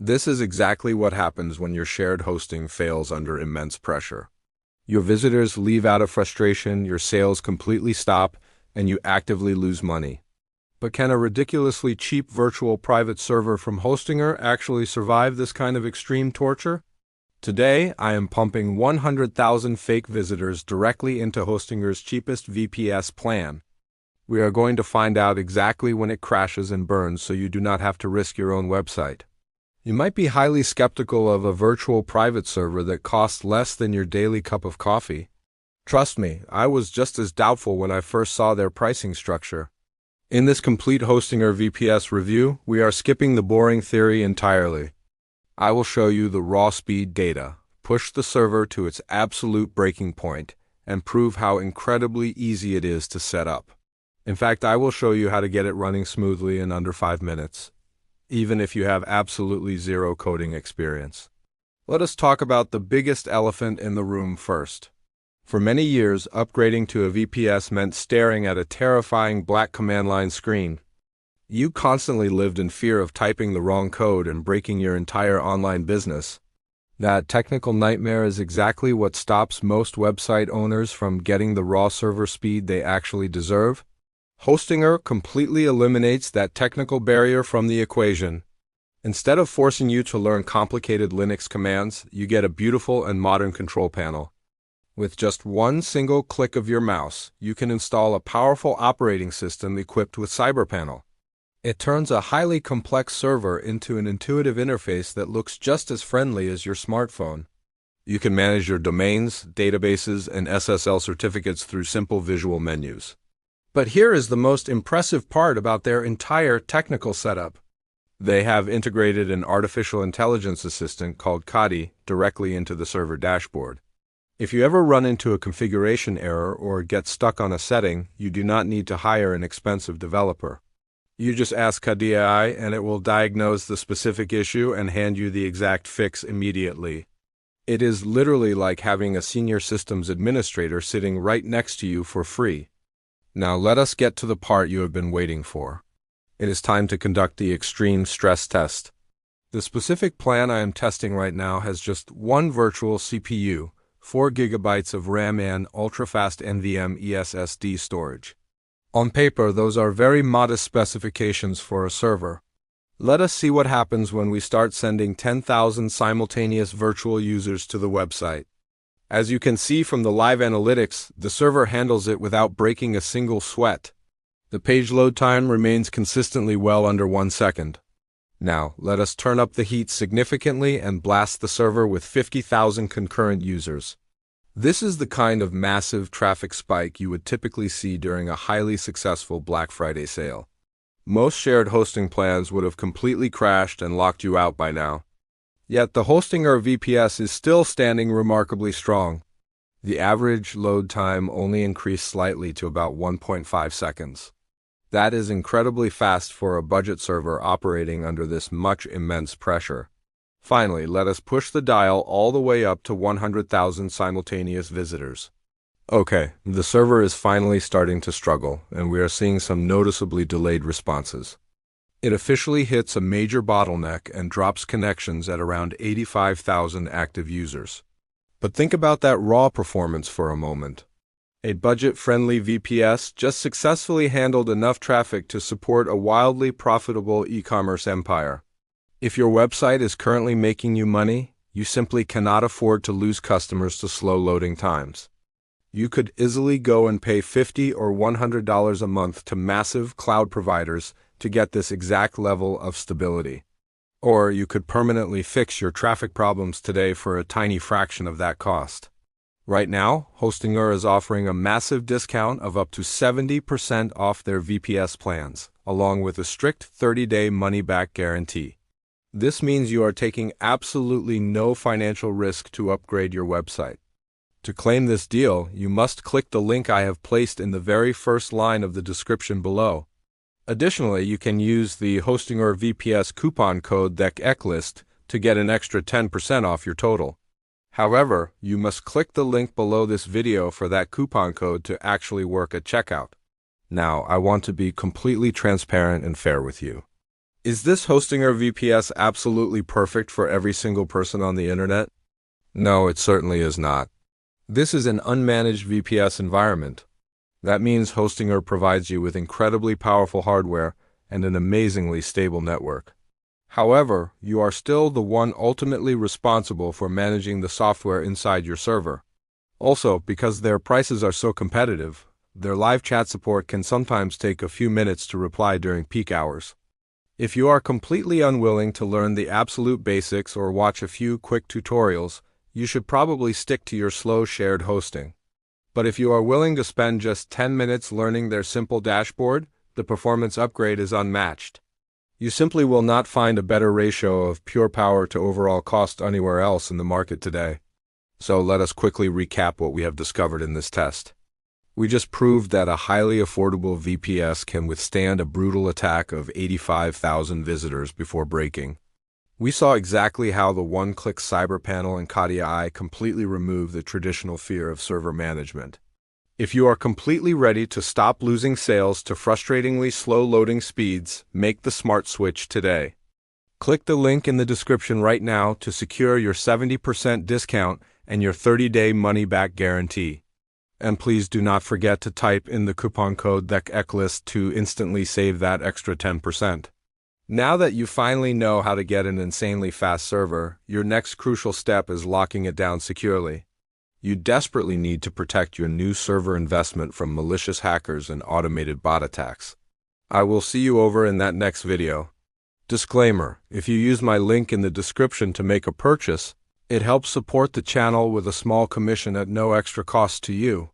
This is exactly what happens when your shared hosting fails under immense pressure. Your visitors leave out of frustration, your sales completely stop, and you actively lose money. But can a ridiculously cheap virtual private server from Hostinger actually survive this kind of extreme torture? Today, I am pumping 100,000 fake visitors directly into Hostinger's cheapest VPS plan. We are going to find out exactly when it crashes and burns so you do not have to risk your own website. You might be highly skeptical of a virtual private server that costs less than your daily cup of coffee. Trust me, I was just as doubtful when I first saw their pricing structure. In this complete Hostinger VPS review, we are skipping the boring theory entirely. I will show you the raw speed data, push the server to its absolute breaking point, and prove how incredibly easy it is to set up. In fact, I will show you how to get it running smoothly in under 5 minutes, even if you have absolutely zero coding experience. Let us talk about the biggest elephant in the room first. For many years, upgrading to a VPS meant staring at a terrifying black command line screen. You constantly lived in fear of typing the wrong code and breaking your entire online business. That technical nightmare is exactly what stops most website owners from getting the raw server speed they actually deserve. Hostinger completely eliminates that technical barrier from the equation. Instead of forcing you to learn complicated Linux commands, you get a beautiful and modern control panel. With just one single click of your mouse, you can install a powerful operating system equipped with CyberPanel. It turns a highly complex server into an intuitive interface that looks just as friendly as your smartphone. You can manage your domains, databases, and SSL certificates through simple visual menus. But here is the most impressive part about their entire technical setup. They have integrated an artificial intelligence assistant called Kadi directly into the server dashboard. If you ever run into a configuration error or get stuck on a setting, you do not need to hire an expensive developer. You just ask Kadi AI and it will diagnose the specific issue and hand you the exact fix immediately. It is literally like having a senior systems administrator sitting right next to you for free. Now let us get to the part you have been waiting for. It is time to conduct the extreme stress test. The specific plan I am testing right now has just one virtual CPU, 4 GB of RAM and ultra-fast NVMe SSD storage. On paper, those are very modest specifications for a server. Let us see what happens when we start sending 10,000 simultaneous virtual users to the website. As you can see from the live analytics, the server handles it without breaking a single sweat. The page load time remains consistently well under 1 second. Now, let us turn up the heat significantly and blast the server with 50,000 concurrent users. This is the kind of massive traffic spike you would typically see during a highly successful Black Friday sale. Most shared hosting plans would have completely crashed and locked you out by now. Yet the Hostinger VPS is still standing remarkably strong. The average load time only increased slightly to about 1.5 seconds. That is incredibly fast for a budget server operating under this immense pressure. Finally, let us push the dial all the way up to 100,000 simultaneous visitors. Okay, the server is finally starting to struggle, and we are seeing some noticeably delayed responses. It officially hits a major bottleneck and drops connections at around 85,000 active users. But think about that raw performance for a moment. A budget-friendly VPS just successfully handled enough traffic to support a wildly profitable e-commerce empire. If your website is currently making you money, you simply cannot afford to lose customers to slow loading times. You could easily go and pay $50 or $100 a month to massive cloud providers to get this exact level of stability. Or you could permanently fix your traffic problems today for a tiny fraction of that cost. Right now, Hostinger is offering a massive discount of up to 70% off their VPS plans, along with a strict 30-day money-back guarantee. This means you are taking absolutely no financial risk to upgrade your website. To claim this deal, you must click the link I have placed in the very first line of the description below. Additionally, you can use the Hostinger VPS coupon code THECKLIST to get an extra 10% off your total. However, you must click the link below this video for that coupon code to actually work at checkout. Now, I want to be completely transparent and fair with you. Is this Hostinger VPS absolutely perfect for every single person on the internet? No, it certainly is not. This is an unmanaged VPS environment. That means Hostinger provides you with incredibly powerful hardware and an amazingly stable network. However, you are still the one ultimately responsible for managing the software inside your server. Also, because their prices are so competitive, their live chat support can sometimes take a few minutes to reply during peak hours. If you are completely unwilling to learn the absolute basics or watch a few quick tutorials, you should probably stick to your slow shared hosting. But if you are willing to spend just 10 minutes learning their simple dashboard, the performance upgrade is unmatched. You simply will not find a better ratio of pure power to overall cost anywhere else in the market today. So let us quickly recap what we have discovered in this test. We just proved that a highly affordable VPS can withstand a brutal attack of 85,000 visitors before breaking. We saw exactly how the one-click CyberPanel and Katia completely remove the traditional fear of server management. If you are completely ready to stop losing sales to frustratingly slow loading speeds, make the smart switch today. Click the link in the description right now to secure your 70% discount and your 30-day money-back guarantee. And please do not forget to type in the coupon code THECECLIST to instantly save that extra 10%. Now that you finally know how to get an insanely fast server, your next crucial step is locking it down securely. You desperately need to protect your new server investment from malicious hackers and automated bot attacks. I will see you over in that next video. Disclaimer: if you use my link in the description to make a purchase, it helps support the channel with a small commission at no extra cost to you.